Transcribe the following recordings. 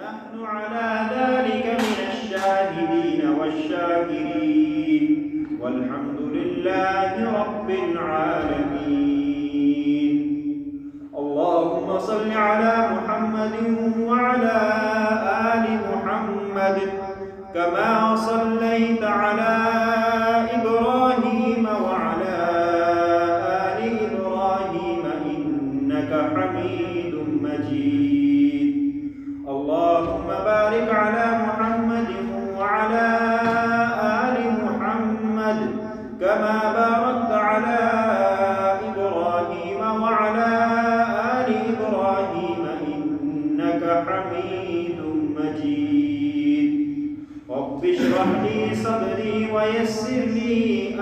ونحن على ذلك من الشاهدين والشاكرين والحمد لله رب العالمين. اللهم صل على محمد وعلى آل محمد كما صليت على إبراهيم وعلى آل إبراهيم إنك حميد مجيد. اللهم بارك على محمد وعلى آل محمد كما باركت على إبراهيم وعلى آل إبراهيم إنك حميد مجيد. رب اشرح لي صدري ويسر لي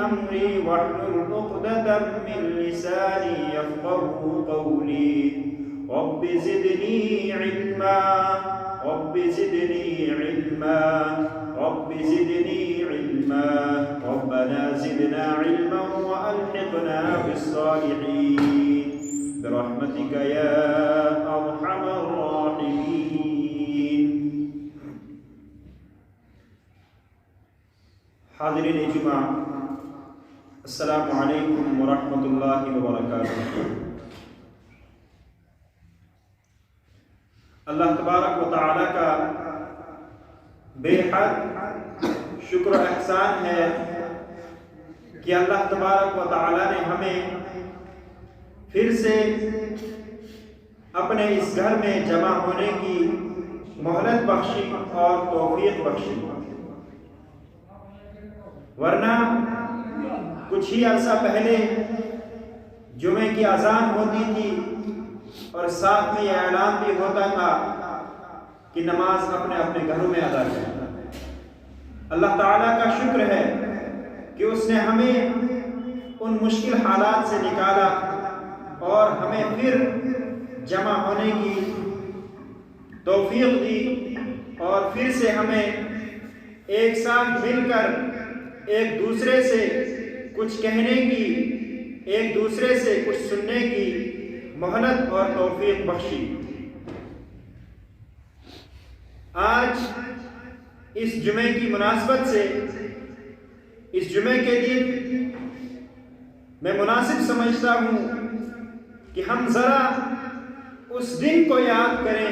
أمري واحلل عقدة من لساني يفقهوا قولي. رب زدني علما رب زدني علما رب زدني علما. ربنا زدنا علما وألحقنا بالصالحين برحمتك يا أرحم الراحمين. حاضرین جمعہ، السلام علیکم ورحمۃ اللہ وبرکاتہ. اللہ تبارک و تعالی کا بے حد شکر و احسان ہے کہ اللہ تبارک و تعالی نے ہمیں پھر سے اپنے اس گھر میں جمع ہونے کی مہلت بخشی اور توفیق بخشی. ورنہ کچھ ہی عرصہ پہلے جمعے کی اذان ہوتی تھی اور ساتھ میں یہ اعلان بھی ہوتا تھا کہ نماز اپنے اپنے گھروں میں ادا کریں. اللہ تعالیٰ کا شکر ہے کہ اس نے ہمیں ان مشکل حالات سے نکالا اور ہمیں پھر جمع ہونے کی توفیق دی اور پھر سے ہمیں ایک ساتھ مل کر ایک دوسرے سے کچھ کہنے کی، ایک دوسرے سے کچھ سننے کی مہلت اور توفیق بخشی. آج اس جمعے کی مناسبت سے، اس جمعے کے دن میں مناسب سمجھتا ہوں کہ ہم ذرا اس دن کو یاد کریں،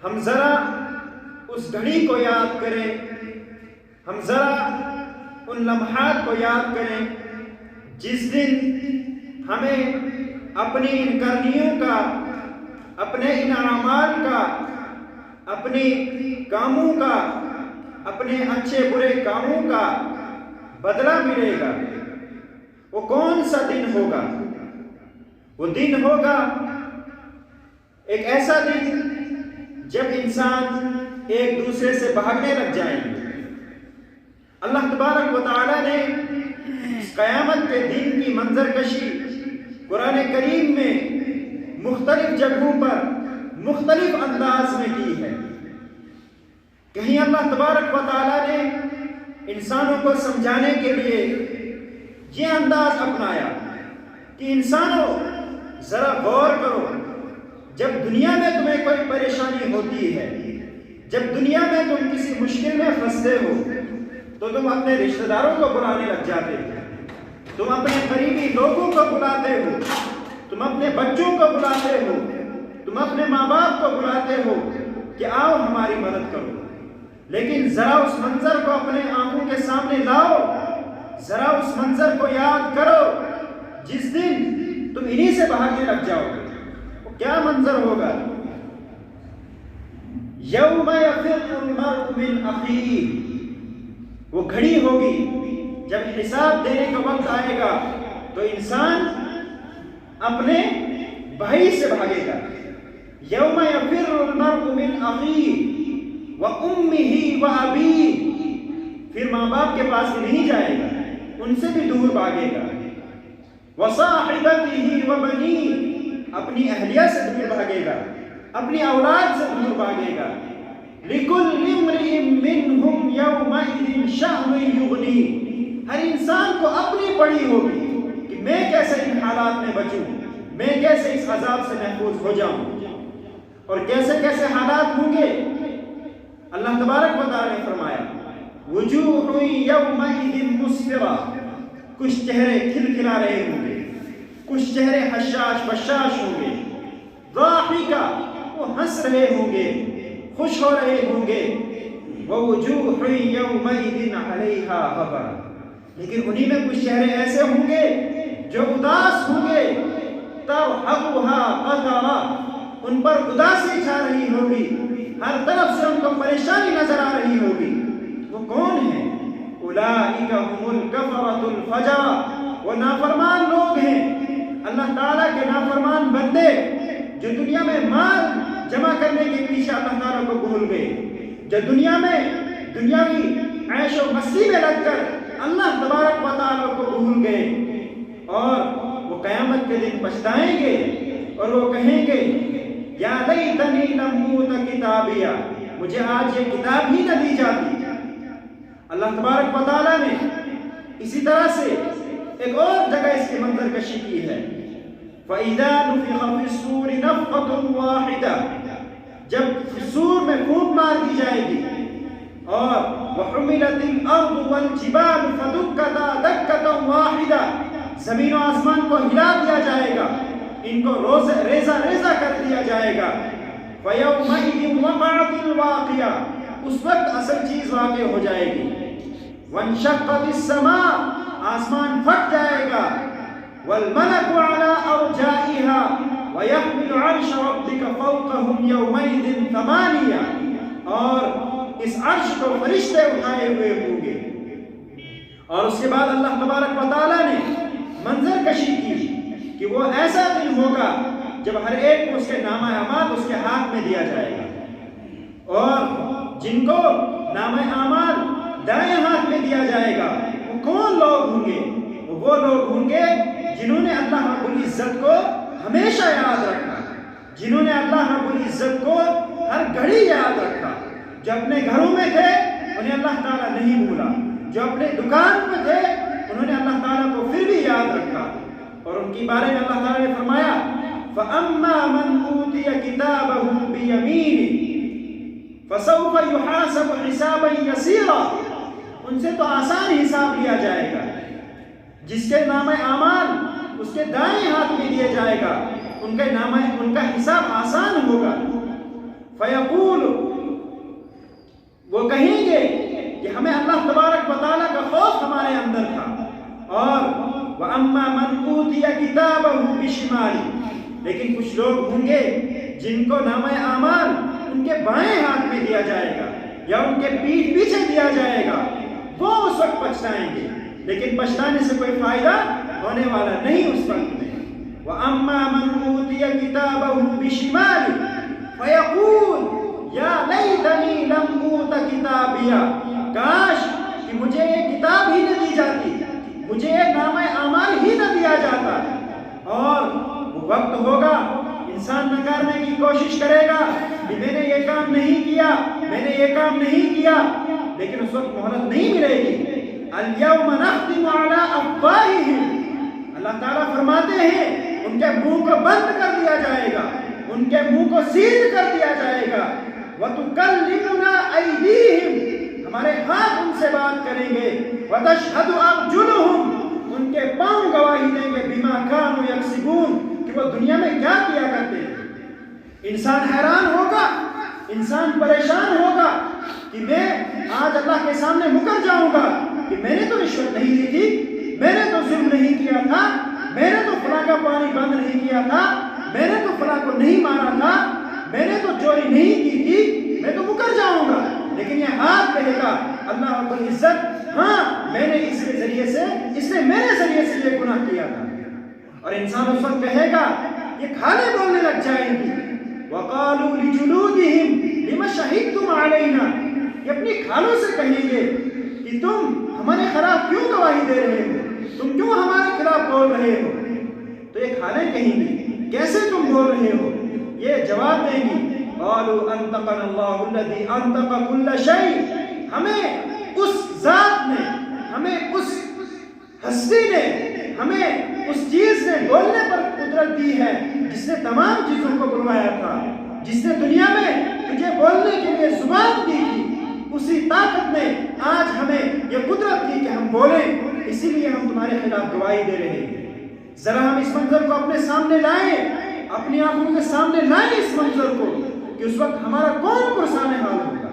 ہم ذرا اس گھڑی کو یاد کریں، ہم ذرا ان لمحات کو یاد کریں جس دن ہمیں اپنی ان کرنیوں کا، اپنے ان اعمال کا، اپنی کاموں کا، اپنے اچھے برے کاموں کا بدلہ ملے گا. وہ کون سا دن ہوگا؟ وہ دن ہوگا ایک ایسا دن جب انسان ایک دوسرے سے بھاگنے لگ جائیں گے. اللہ تبارک و تعالی نے قیامت کے دن کی منظر کشی قرآن کریم میں مختلف جگہوں پر مختلف انداز میں کی ہے. کہیں اللہ تبارک و تعالی نے انسانوں کو سمجھانے کے لیے یہ انداز اپنایا کہ انسانوں ذرا غور کرو، جب دنیا میں تمہیں کوئی پریشانی ہوتی ہے، جب دنیا میں تم کسی مشکل میں پھنستے ہو تو تم اپنے رشتہ داروں کو بلانے لگ جاتے ہو، تم اپنے قریبی لوگوں کو بلاتے ہو، تم اپنے بچوں کو بلاتے ہو، تم اپنے ماں باپ کو بلاتے ہو کہ آؤ ہماری مدد کرو. لیکن ذرا اس منظر کو اپنے آنکھوں کے سامنے لاؤ، ذرا اس منظر کو یاد کرو جس دن تم انہی سے بھاگنے لگ جاؤ گے. وہ کیا منظر ہوگا؟ یوم یفر المرء من اخیہ. وہ گھڑی ہوگی جب حساب دینے کا وقت آئے گا تو انسان اپنے بھائی سے بھاگے گا. یوم یفر المرء من اخیہ وامہ وابیہ. پھر ماں باپ کے پاس نہیں جائے گا، ان سے بھی دور بھاگے گا. وصاحبتہ وبنیہ. اپنی اہلیہ سے دور بھاگے گا، اپنی اولاد سے دور بھاگے گا. لِكُلِّ امْرِئٍ مِّنْهُمْ يَوْمَئِذٍ شَأْنٌ يُغْنِيهِ. ہر انسان کو اپنی پڑی ہوگی کہ میں کیسے ان حالات میں بچوں، میں کیسے اس عذاب سے محفوظ ہو جاؤں، اور کیسے کیسے حالات ہوں گے وجوہ یومئذ مسفرہ، کچھ چہرے کھلکھلا رہے ہوں گے، کچھ چہرے حشاش بشاش ہوں گے، ضاحکہ وہ ہنس رہے ہوں گے، خوش ہو رہے ہوں گے، ووجوہ یومئذ علیہا غبرہ، لیکن انہی میں کچھ چہرے ایسے ہوں گے جو اداس ہوں گے، ترہقھا قترہ، ان پر اداسی چھا رہی ہوگی، ہر طرف سے ان کو پریشانی نظر آ رہی ہوگی۔ وہ کون ہیں؟ اولئک ھم الکفرۃ الفجرہ، وہ نافرمان لوگ ہیں، اللہ تعالیٰ کے نافرمان بندے جو دنیا میں مال جمع کرنے کے پیچھے اللہ تعالیٰ کو بھول گئے، جو دنیا میں دنیاوی عیش و مستی میں لگ کر اللہ تبارک و تعالیٰ کو بھول گئے، اور وہ قیامت کے دن پچھتائیں گے اور وہ کہیں گے یا لیتنی لم اوت کتابیہ، مجھے آج یہ کتاب ہی نہ دی جاتی۔ اللہ تبارک و تعالیٰ نے اسی طرح سے ایک اور جگہ اس کی منظر کشی کی ہے، فَإِذَا نُفِخَ فِي الصُّورِ نَفْخَةٌ وَاحِدَةٌ، جب سور میں پھونک مار دی جائے گی، اور وَحُمِلَتِ الْأَرْضُ وَالْجِبَالُ فَدُكَّتَا دَكَّةً وَاحِدَةً، زمین و آسمان کو ہلا دیا جائے گا، ان کو ریزہ ریزہ کر دیا جائے گا، فَيَوْمَئِذٍ وَقَعَتِ الْوَاقِعَةُ، اس وقت اصل چیز واقع ہو جائے گی، وَانشَقَّتِ السَّمَاءُ، آسمان پھٹ جائے گا، وَالْمَلَكُ عَلَىٰ أَرْجَائِهَا وَيَحْمِلُ عَرْشَ رَبِّكَ فَوْقَهُمْ يَوْمَئِذٍ ثَمَانِيَةٌ، اور اس عرش کو فرشتے اٹھائے ہوئے ہوں گے۔ اور اس کے بعد اللہ تبارک و تعالیٰ نے منظر کشی کی کہ وہ ایسا دن ہوگا جب ہر ایک کو اس کے نامہ اعمال اس کے ہاتھ میں دیا جائے گا، اور جن کو نامہ اعمال دائیں ہاتھ میں دیا جائے گا وہ کون لوگ ہوں گے؟ وہ لوگ ہوں گے جنہوں نے اللہ رب العزت کو ہمیشہ یاد رکھا، جنہوں نے اللہ رب العزت کو ہر گھڑی یاد رکھا، جو اپنے گھروں میں تھے انہیں اللہ تعالیٰ نہیں بھولا، جو اپنے دکان پہ تھے انہوں نے اللہ تعالیٰ کو پھر بھی یاد رکھا، اور ان کی بارے میں اللہ تعالیٰ نے فرمایا فَأَمَّا مَنْ أُوتِيَ كِتَابَهُ بِيَمِينِهِ فَسَوْفَ يُحَاسَبُ حِسَابًا يَسِيرًا، ان سے تو آسان حساب لیا جائے گا، جس کے نامہ اعمال اس کے دائیں ہاتھ میں دیا جائے گا ان کا حساب آسان ہوگا، فَيَقُولُ، وہ کہیں گے کہ ہمیں اللہ تبارک و تعالیٰ کا خوف ہمارے اندر تھا، اور وَأَمَّا مَنْ أُوتِيَ كِتَابَهُ بِشِمَالِهِ، لیکن کچھ لوگ ہوں گے جن کو نامہ اعمال ان کے بائیں ہاتھ میں دیا جائے گا یا ان کے پیٹھ پیچھے دیا جائے گا، وہ اس وقت پچھتائیں گے، لیکن پچھتانے سے کوئی فائدہ ہونے والا نہیں اس وقت میں۔ وَأَمَّا مَنْ أُوتِيَ كِتَابَهُ بِشِمَالِهِ فَيَقُولُ يَا لَيْتَنِي لَمْ أُوتَ كِتَابِيَهْ، کاش کہ مجھے یہ کتاب ہی نہ دی جاتی، مجھے یہ نامہ اعمال ہی نہ دیا جاتا، اور وہ وقت ہوگا انسان نکارنے کی کوشش کرے گا کہ میں نے یہ کام نہیں کیا، میں نے یہ کام نہیں کیا، لیکن اس وقت مہلت نہیں ملے گی۔ الْيَوْمَ نَخْتِمُ عَلَىٰ أَفْوَاهِهِمْ، اللہ تعالیٰ فرماتے ہیں ان کے منہ کو بند کر دیا جائے گا، ان کے منہ کو سیل کر دیا جائے گا، وَتُكَلِّمُنَا أَيْدِيهِمْ، ہمارے ہاتھ ان سے بات کریں گے، وَتَشْهَدُ أَرْجُلُهُمْ، ان کے پاؤں گواہی دیں گے، بِمَا كَانُوا يَكْسِبُونَ، کہ وہ دنیا میں کیا کیا کرتے ہیں۔ انسان حیران ہوگا، انسان پریشان ہوگا کہ میں آج اللہ کے سامنے مکر جاؤں گا کہ میں نے تو رشوت نہیں لی تھی، میں نے تو ظلم نہیں کیا تھا، میں نے تو فلاں کا پانی بند نہیں کیا تھا، میں نے تو فلاں کو نہیں مارا تھا، میں نے تو چوری نہیں کی تھی، میں تو مکر جاؤں گا، لیکن یہ ہاتھ کہے گا اللہ رب العزت ہاں میں نے اس نے میرے ذریعے سے یہ گناہ کیا تھا، اور انسان اس وقت کہے گا، یہ کھالیں بولنے لگ جائیں گی، وَقَالُوا لِجُلُودِهِمْ لِمَ شَهِدْتُمْ عَلَيْنَا، یہ اپنی کھالوں سے کہیں گے کہ تم ہمارے خلاف کیوں گواہی دے رہے ہو، تم کیوں ہمارے خلاف بول رہے ہو؟ تو یہ کھالیں کہیں گی کیسے تم بول رہے ہو؟ یہ جواب دیں گی قَالُوا أَنْطَقَنَا اللَّهُ الَّذِي أَنْطَقَ كُلَّ شَيْءٍ، ہمیں اس ذات نے، ہمیں اس ہستی نے، ہمیں اس چیز نے بولنے پر قدرت دی ہے جس نے تمام چیزوں کو بلوایا تھا، جس نے دنیا میں تجھے بولنے کے لیے زبان دی تھی، اسی طاقت نے آج ہمیں یہ قدرت دی کہ ہم بولیں، اسی لیے ہم تمہارے خلاف گواہی دے رہے ہیں۔ ذرا ہم اس منظر کو اپنے سامنے لائیں، اپنی آنکھوں کے سامنے لائیں اس منظر کو کہ اس وقت ہمارا کون پرسان حال ہوگا؟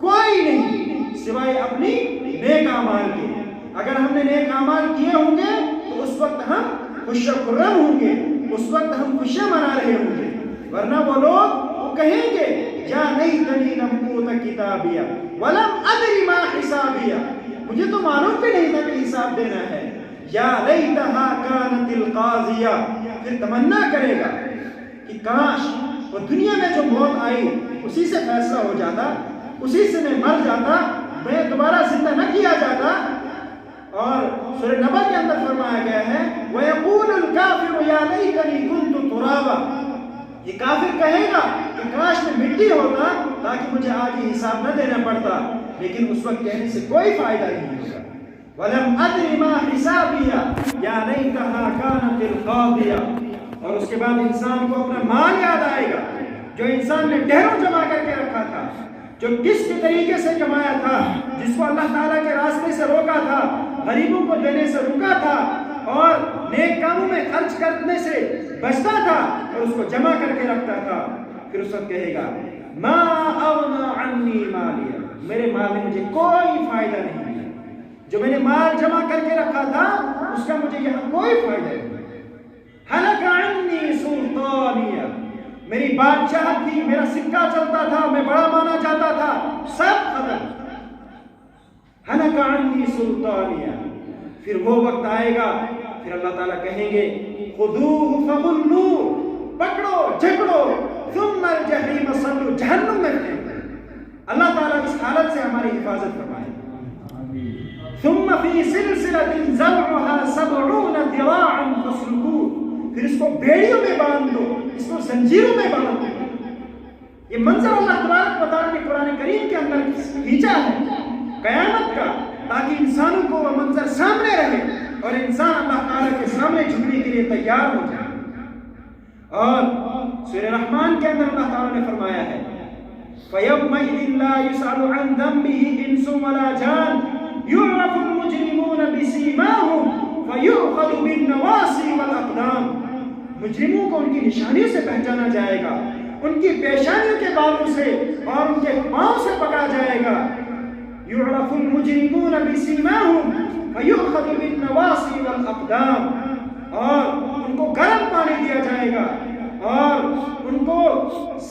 کوئی نہیں سوائے اپنی نیک اعمال کے۔ اگر ہم نے نیک اعمال کیے ہوں گے تو اس وقت ہم خوش و خرم ہوں گے، اس وقت ہم خوشیاں منا رہے ہوں گے، ورنہ وہ لوگ وہ کہیں گے یا لیتنی لم اوت کتابیہ ولم ادری ما حسابیہ، مجھے تو معلوم بھی نہیں تھا کہ حساب دینا ہے، یا لیتہا کانت القاضیہ، پھر تمنا کرے گا کہ کاش وہ دنیا میں جو موت آئی اسی سے فیصلہ ہو جاتا، اسی سے میں مر جاتا، میں دوبارہ زندہ نہ کیا جاتا۔ اور سورہ نبا کے اندر فرمایا گیا ہے وَيَقُولُ الْكَافِرُ يَا لَيْتَنِي كُنْتُ تُرَابًا، یہ کافر کہے گا کہ کاش میں مٹی ہوتا تاکہ مجھے آج یہ حساب نہ دینا پڑتا، لیکن اس وقت کہنے سے کوئی فائدہ نہیں ہوگا۔ وَلَمْ أَدْرِ مَا حِسَابِيَ يَا لَيْتَهَا كَانَتِ الْقَاضِيَةَ، اور اس کے بعد انسان کو اپنا مال یاد آئے گا جو انسان نے ڈھیروں جمع کر کے رکھا تھا، جو کس کے طریقے سے کمایا تھا، جس کو اللہ تعالیٰ کے راستے سے روکا تھا، غریبوں کو دینے سے رکا تھا اور نیک کاموں میں خرچ کرنے سے بچتا تھا اور اس کو جمع کر کے رکھتا تھا۔ پھر اس وقت کہے گا ما اغنى عني مالیہ، میرے مال نے مجھے کوئی فائدہ نہیں دیا، جو میں نے مال جمع کر کے رکھا تھا اس کا مجھے یہاں کوئی فائدہ نہیں۔ ہلک عني سلطانیہ، میری بادشاہت تھی، میرا سکہ چلتا تھا، میں بڑا مانا جاتا تھا، سب ختم۔ ہلک عني سلطانیہ، پھر وہ وقت آئے گا پھر اللہ تعالیٰ کہیں گے خذوہ فغلوہ، پکڑو جھگڑو، ثم الجحیم صلوا، جہنم میں پھینکو۔ اللہ تعالیٰ اس حالت سے ہماری حفاظت فرمائے۔ ثم فی سلسلۃ ذرعها 70 ذراعا فاسلکوہ، پھر اس کو بیڑیوں میں باندھ دو، اس کو زنجیروں میں باندھ دو۔ یہ منظر اللہ تبارک و تعالیٰ نے قرآن کریم کے اندر کھینچا ہے قیامت کا، تاکہ انسانوں کو وہ منظر سامنے رہے اور انسان اللہ تعالیٰ کے سامنے جھکنے کے لیے تیار ہو جائے۔ اور سورہ رحمان کے اندر اللہ تعالیٰ نے فرمایا ہے فَيَوْمَئِذٍ لَا يُسْأَلُ عَنْ ذَنبِهِ إِنسٌ وَلَا جَانٌ يُعْرَفُ الْمُجْرِمُونَ بِسِيمَاهُمْ فَيُؤْخَذُ بِالنَّوَاصِي وَالْأَقْدَامِ، مجرموں کو ان کی نشانیوں سے پہچانا جائے گا، ان کی پیشانیوں کے بالوں سے اور ان کے پاؤں سے پکڑا جائے گا۔ يُعْرَفُ الْمُجْرِمُونَ بِسِيمَاهُمْ فَيُؤْخَذُ بِالنَّوَاصِي وَالْأَقْدَامِ، اور ان کو گرم پانی دیا جائے گا اور ان کو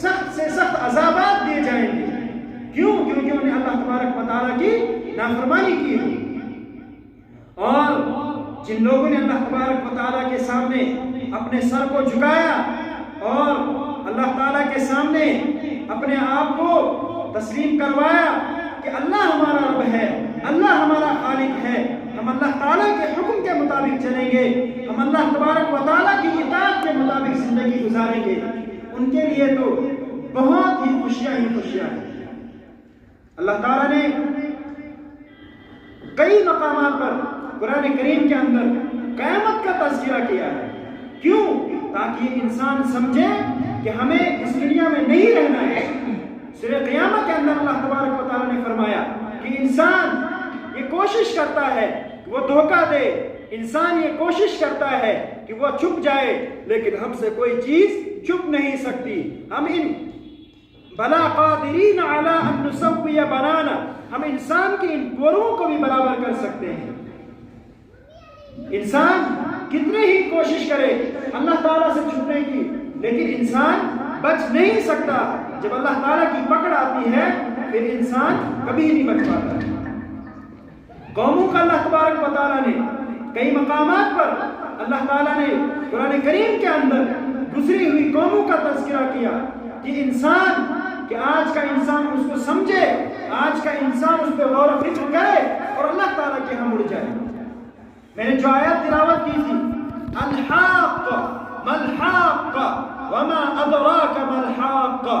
سخت سے سخت عذابات دیے جائیں گے۔ کیوں؟ کیونکہ انہیں اللہ تبارک و تعالیٰ کی نافرمانی کی ہوئی۔ اور جن لوگوں نے اللہ تبارک و تعالیٰ کے سامنے اپنے سر کو جھکایا اور اللہ تعالیٰ کے سامنے اپنے آپ کو تسلیم کروایا کہ اللہ ہمارا رب ہے، اللہ ہمارا خالق ہے، ہم اللہ تعالیٰ کے حکم کے مطابق چلیں گے، ہم اللہ تبارک و تعالیٰ کی اطاعت کے مطابق زندگی گزاریں گے، ان کے لیے تو بہت ہی خوشیاں ہیں۔ اللہ تعالیٰ نے کئی مقامات پر قرآن کریم کے اندر قیامت کا تذکرہ کیا ہے۔ کیوں؟ تاکہ انسان سمجھے کہ ہمیں اس دنیا میں نہیں رہنا ہے۔ سورہ قیامت کے اندر اللہ تبارک و تعالیٰ نے فرمایا کہ انسان یہ کوشش کرتا ہے کہ وہ دھوکہ دے، انسان یہ کوشش کرتا ہے کہ وہ چھپ جائے، لیکن ہم سے کوئی چیز چھپ نہیں سکتی۔ ہم ان بلا قادرین علی ان نسوی بنانا، ہم انسان کی ان پوروں کو بھی برابر کر سکتے ہیں۔ انسان کتنے ہی کوشش کرے اللہ تعالیٰ سے چھپنے کی، لیکن انسان بچ نہیں سکتا۔ جب اللہ تعالیٰ کی پکڑ آتی ہے پھر انسان کبھی نہیں بچ پاتا۔ قوموں کا اللہ تبارک و تعالیٰ نے کئی مقامات پر اللہ تعالیٰ نے قرآن کریم کے اندر گزری ہوئی قوموں کا تذکرہ کیا کہ انسان، کہ آج کا انسان اس کو سمجھے، آج کا انسان اس پہ غور و فکر کرے اور اللہ تعالیٰ کے ہاں مڑ جائے۔ میں نے جو آیت تلاوت کی تھی الحاقہ ملحاقہ وما ادراک ملحاقہ،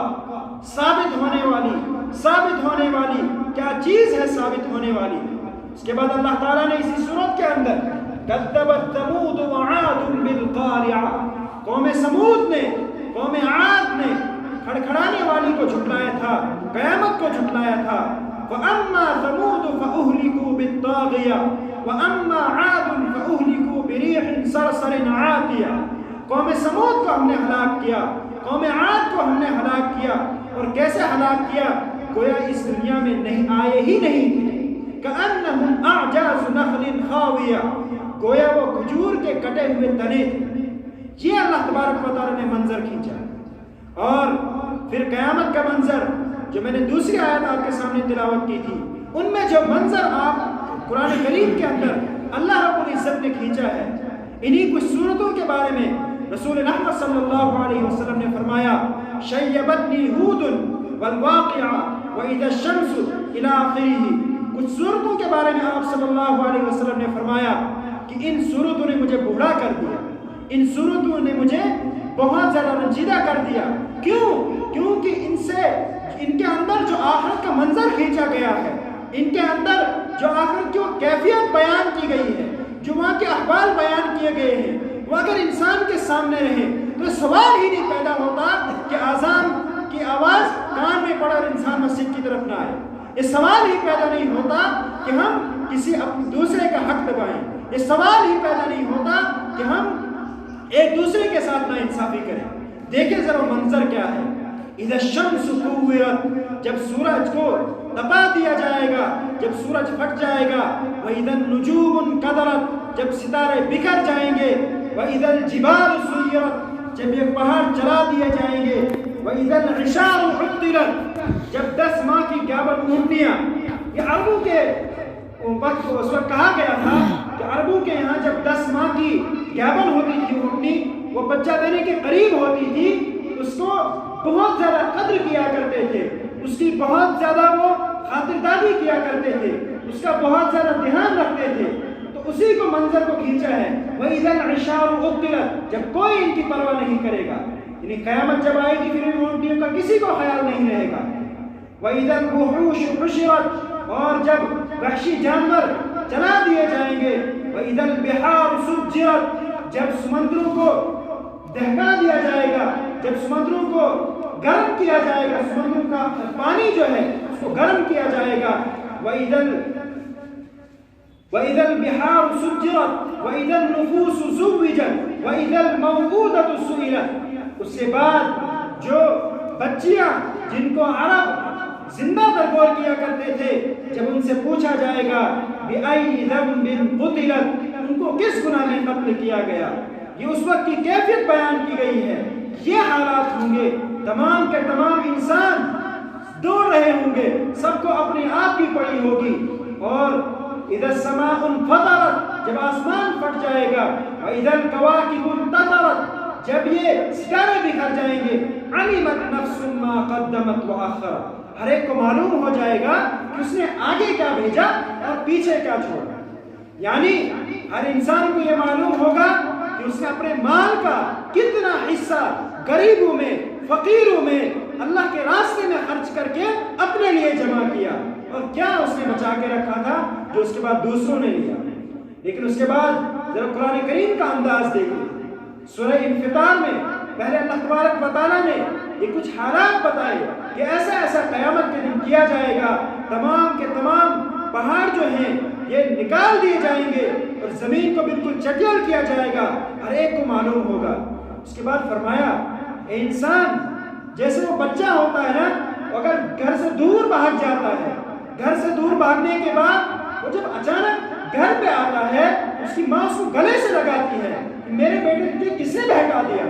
ثابت ہونے والی کیا چیز ہے ثابت ہونے والی۔ اس کے بعد اللہ تعالیٰ نے اسی صورت کے اندر کذبت ثمود وعاد بالقارعہ، قوم سمود نے، قوم عاد نے کھڑکھڑانے والی کو جھٹلایا تھا، قیامت کو جھٹلایا تھا۔ فَأَمَّا ثَمُودُ فَأُهْلِكُوا بِالطَّاغِيَةِ وَأَمَّا عَادٌ فَأُهْلِكُوا بِرِيحٍ صَرْصَرٍ عَاتِيَةٍ قوم سمود کو ہم نے ہلاک کیا، قوم عاد کو ہم نے ہلاک کیا، اور کیسے ہلاک کیا؟ گویا اس دنیا میں نہیں آئے ہی نہیں تھے۔ كَأَنَّهُمْ أَعْجَازُ نَخْلٍ خَاوِيَةٍ گویا وہ کھجور کے کٹے ہوئے تنے تھے۔ یہ اللہ تبارک و تعالیٰ نے منظر کھینچا۔ اور پھر قیامت کا منظر جو میں نے دوسری آیت آپ کے سامنے تلاوت کی تھی، ان میں جو منظر آپ قرآن کریم کے اندر اللہ رب العزت نے کھینچا ہے، انہی کچھ صورتوں کے بارے میں رسول رحمت صلی اللہ علیہ وسلم نے فرمایا شیبتنی ہود والواقعہ وَإِذَا الشَّمْسُ إِلَىٰ آخِرِهِ کچھ صورتوں کے بارے میں آپ صلی اللہ علیہ وسلم نے فرمایا کہ ان صورتوں نے مجھے بوڑھا کر دیا، ان صورتوں نے مجھے بہت زیادہ رنجیدہ کر دیا۔ کیوں؟ کیونکہ ان کے اندر جو آخرت کا منظر کھینچا گیا ہے، ان کے اندر جو آخرت کی کیفیت بیان کی گئی ہے، جو وہاں کے احوال بیان کیے گئے ہیں، وہ اگر انسان کے سامنے رہے تو سوال ہی نہیں پیدا ہوتا کہ اذان کی آواز کان میں پڑ کر انسان مسجد کی طرف نہ آئے۔ یہ سوال ہی پیدا نہیں ہوتا کہ ہم کسی دوسرے کا حق دبائیں، یہ سوال ہی پیدا نہیں ہوتا کہ ہم ایک دوسرے کے ساتھ ناانصافی کریں۔ دیکھیں ذرا منظر کیا ہے۔ اذا الشمس كورت جب سورج کو تپا دیا جائے گا، جب سورج پھٹ جائے گا، واذا النجوم انكدرت جب ستارے بکھر جائیں گے، واذا الجبال سيرت جب یہ پہاڑ چلا دیے جائیں گے، واذا العشار عطلت جب 10 ماہ کی گیابن اونٹیاں، یہ عربوں کے وقت اس وقت کہا گیا تھا کہ عربوں کے یہاں جب 10 ماہ کی گیابن ہوتی تھی اونٹنی، وہ بچہ دینے کے قریب ہوتی تھی، اس کو بہت زیادہ قدر کیا کرتے تھے، اس کی بہت زیادہ وہ خاطرداری کیا کرتے تھے، اس کا بہت زیادہ دھیان رکھتے تھے۔ تو اسی کو منظر کو کھینچا ہے وَإِذَا الْعِشَارُ عُطِّلَتْ جب کوئی ان کی پرواہ نہیں کرے گا، یعنی قیامت جب آئے گی پھر ان اونٹیوں کا کسی کو خیال نہیں رہے گا۔ وَإِذَا الْوُحُوشُ حُشِرَتْ اور جب وحشی جانور جلا دیے جائیں گے، وَإِذَا الْبِحَارُ سُجِّرَتْ جب سمندروں کو دہکا دیا جائے گا، جب سمندروں کو گرم کیا جائے گا، سمندروں کا پانی جو ہے اس کو گرم کیا جائے گا۔ وَإِذَا الْبِحَارُ سُجِّرَتْ وَإِذَا النُّفُوسُ زُوِّجَتْ وَإِذَا الْمَوْءُودَةُ سُئِلَتْ اس کے بعد جو بچیاں جن کو عرب زندہ درگور کیا کرتے تھے، جب ان سے پوچھا جائے گا بِأَيِّ ذَنبٍ قُتِلَتْ ان کو کس گناہ میں قتل کیا گیا، یہ اس وقت کی کیفیت بیان کی گئی ہے۔ یہ حالات ہوں گے، تمام کے تمام انسان دوڑ رہے ہوں گے، سب کو اپنی آپ کی پڑی ہوگی۔ اور اذا السماء انفطرت جب آسمان پھٹ جائے گا، واذا الكواكب انتثرت جب یہ ستارے بکھر جائیں گے، علمت نفس ما قدمت واخرت ہر ایک کو معلوم ہو جائے گا کہ اس نے آگے کیا بھیجا اور پیچھے کیا چھوڑا۔ یعنی ہر انسان کو یہ معلوم ہوگا کہ اس نے اپنے مال کا کتنا حصہ غریبوں میں، فقیروں میں، اللہ کے راستے میں خرچ کر کے اپنے لیے جمع کیا، اور کیا اس نے بچا کے رکھا تھا جو اس کے بعد دوسروں نے لیا۔ لیکن اس کے بعد ذرا قرآن کریم کا انداز دیکھیں، سورہ انفطار میں پہلے اللہ تبارک و تعالیٰ نے یہ کچھ حالات بتائے کہ ایسا ایسا قیامت کے دن کیا جائے گا، تمام کے تمام پہاڑ جو ہیں یہ نکال دیے جائیں گے اور زمین کو بالکل چٹیل کیا جائے گا، ہر ایک کو معلوم ہوگا۔ اس کے بعد فرمایا اے انسان جیسے وہ بچہ ہوتا ہے نا، اگر گھر سے دور بھاگ جاتا ہے، گھر سے دور بھاگنے کے بعد وہ جب اچانک گھر پہ آتا ہے، اس کی ماں اس کو گلے سے لگاتی ہے کہ میرے بیٹے تجھے کس نے بہکا دیا۔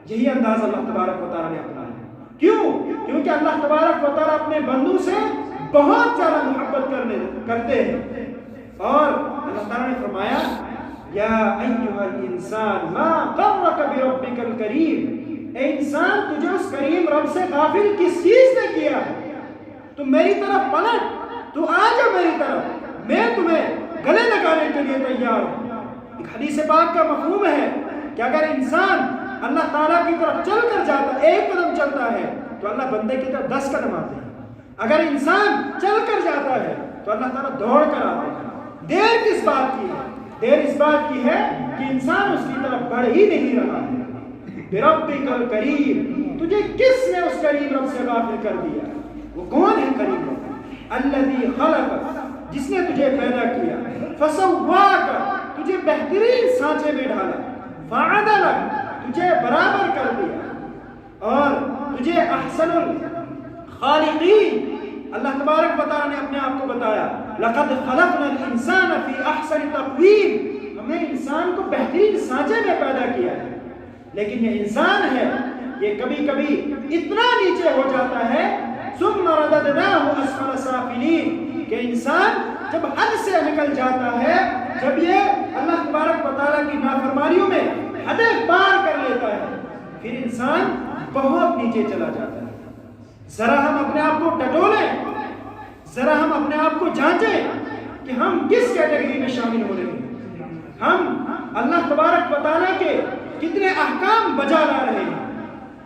یہی انداز اللہ تبارک و تعالیٰ نے اپنایا۔ کیوں؟ کیونکہ اللہ تبارک و تعالیٰ اپنے بندوں سے بہت زیادہ محبت کرتے ہیں، اور اللہ تعالیٰ نے فرمایا یا ایھا الانسان ما غرک بربک الکریم اے انسان تجھے اس کریم رب سے غافل کس چیز نے کیا ہے؟ تم میری طرف پلٹ، تو آ جا میری طرف، میں تمہیں گلے لگانے کے لیے تیار ہوں۔ ایک حدیث پاک کا مفہوم ہے کہ اگر انسان اللہ تعالیٰ کی طرف چل کر جاتا ہے، ایک قدم چلتا ہے تو اللہ بندے کی طرف 10 قدم آتے ہیں۔ اگر انسان چل کر جاتا ہے تو اللہ تعالیٰ دوڑ کر آتے ہیں۔ دیر کس بات کی ہے؟ دیر اس بات کی ہے کہ انسان اس کی طرف بڑھ ہی نہیں رہا ہے۔ بربک الکریم تجھے کس نے اس کریم رب سے غافل کر دیا؟ وہ کون ہے کریم رب؟ الذی خلق، جس نے تجھے پیدا کیا، فسواک، تجھے بہترین سانچے میں ڈالا، فعدلک، تجھے برابر کر دیا، اور تجھے احسن الخالقین، اللہ تبارک و تعالیٰ نے اپنے آپ کو بتایا لقد خلقنا الانسان فی احسن تقویم، ہم نے انسان کو بہترین سانچے میں پیدا کیا ہے، لیکن یہ انسان ہے یہ کبھی کبھی اتنا نیچے ہو جاتا ہے، ثم رددناہ اسفل سافلین، کہ انسان جب حد سے نکل جاتا ہے، جب یہ اللہ تبارک و تعالیٰ کی نافرمانیوں میں حدیں پار کر لیتا ہے، پھر انسان بہت نیچے چلا جاتا ہے۔ ذرا ہم اپنے آپ کو ٹٹولیں، ذرا ہم اپنے آپ کو جانچیں کہ ہم کس کیٹیگری میں شامل ہو رہے ہیں، ہم اللہ تبارک و تعالیٰ کے کتنے احکام بجا لا رہے ہیں،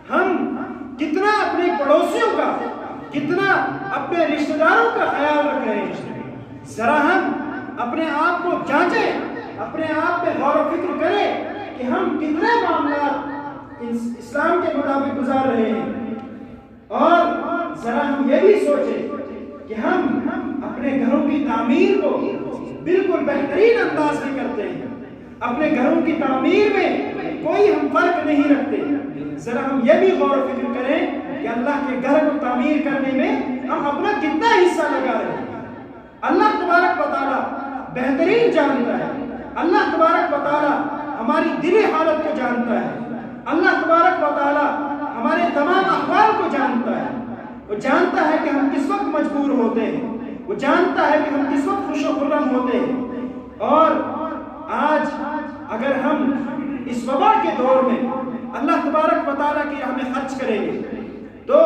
ہم کتنا اپنے پڑوسیوں کا، کتنا اپنے رشتہ داروں کا خیال رکھ رہے ہیں۔ ذرا ہم اپنے آپ کو جانچیں، اپنے آپ پہ غور و فکر کریں کہ ہم کتنے معاملات اسلام کے مطابق گزار رہے ہیں، اور ذرا ہم یہ بھی سوچیں کہ ہم اپنے گھروں کی تعمیر کو بالکل بہترین انداز میں کرتے ہیں، اپنے گھروں کی تعمیر میں کوئی ہم فرق نہیں رکھتے۔ ذرا ہم یہ بھی غور و فکر کریں کہ اللہ کے گھر کو تعمیر کرنے میں ہم اپنا کتنا حصہ لگا رہے ہیں۔ اللہ تبارک و تعالیٰ بہترین جانتا ہے، اللہ تبارک و تعالیٰ ہماری دلی حالت کو جانتا ہے، اللہ تبارک و تعالیٰ ہمارے تمام احوال کو جانتا ہے، وہ جانتا ہے کہ ہم کس وقت مجبور ہوتے ہیں، وہ جانتا ہے کہ ہم کس وقت خوش و خرم ہوتے ہیں۔ اور آج اگر ہم اس وبا کے دور میں اللہ تبارک و تعالیٰ کی راہ میں خرچ کریں گے تو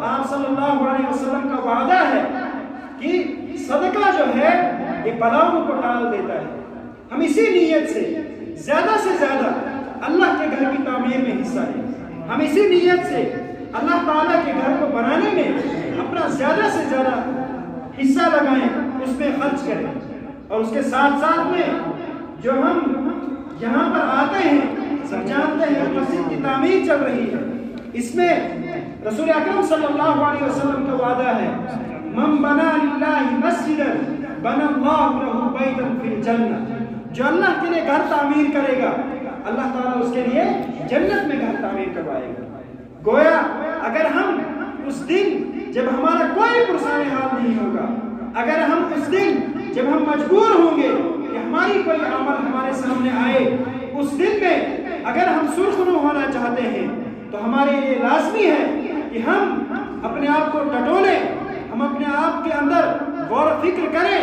آپ صلی اللہ علیہ وسلم کا وعدہ ہے کہ صدقہ جو ہے یہ بلاؤں کو ٹال دیتا ہے۔ ہم اسی نیت سے زیادہ اللہ کے گھر کی تعمیر میں حصہ لیں، ہم اسی نیت سے اللہ تعالیٰ کے گھر کو بنانے میں اپنا زیادہ سے زیادہ حصہ لگائیں، اس میں خرچ کریں، اور اس کے ساتھ ساتھ میں جو ہم یہاں پر آتے ہیں سب جانتے ہیں مسجد کی تعمیر چل رہی ہے، اس میں رسول اکرم صلی اللہ علیہ وسلم کا وعدہ ہے من بنا للہ مسجدا بنا اللہ لہ بیتا فی الجنہ، جو اللہ کے لیے گھر تعمیر کرے گا اللہ تعالیٰ اس کے لیے جنت میں گھر تعمیر کروائے گا۔ گویا اگر ہم اس دن جب ہمارا کوئی پرسان حال نہیں ہوگا، اگر ہم اس دن جب ہم مجبور ہوں گے کہ ہماری کوئی عمل ہمارے سامنے آئے، اس دن میں اگر ہم سرخرو ہونا چاہتے ہیں تو ہمارے لیے لازمی ہے کہ ہم اپنے آپ کو ٹٹولیں، ہم اپنے آپ کے اندر غور و فکر کریں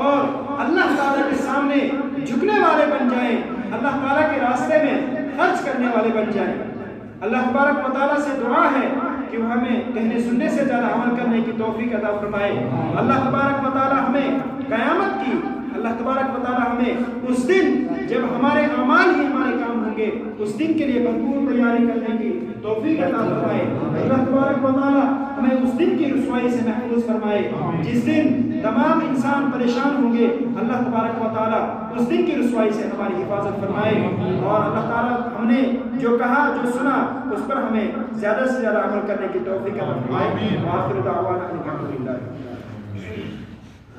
اور اللہ تعالیٰ کے سامنے جھکنے والے بن جائیں، اللہ تعالیٰ کے راستے میں خرچ کرنے والے بن جائیں۔ اللہ تبارک و تعالیٰ سے دعا ہے کہ وہ ہمیں کہنے سننے سے زیادہ عمل کرنے کی توفیق عطا فرمائے۔ اللہ تبارک و تعالیٰ ہمیں قیامت کی، اللہ تبارک و تعالیٰ ہمیں اس دن جب ہمارے اعمال ہی ہمارے کام ہوں گے اس دن کے لیے بھرپور تیاری کرنے کی توفیق عطا فرمائے۔ اللہ تبارک و تعالیٰ ہمیں اس دن کی رسوائی سے محفوظ فرمائے جس دن تمام انسان پریشان ہوں گے، اللہ تبارک و تعالیٰ اس دن کی رسوائی سے ہماری حفاظت فرمائے، اور اللہ تعالیٰ ہم نے جو کہا جو سنا اس پر ہمیں زیادہ سے زیادہ عمل کرنے کی توفیق عطا فرمائے۔ وآخر دعوانا الحمدللہ۔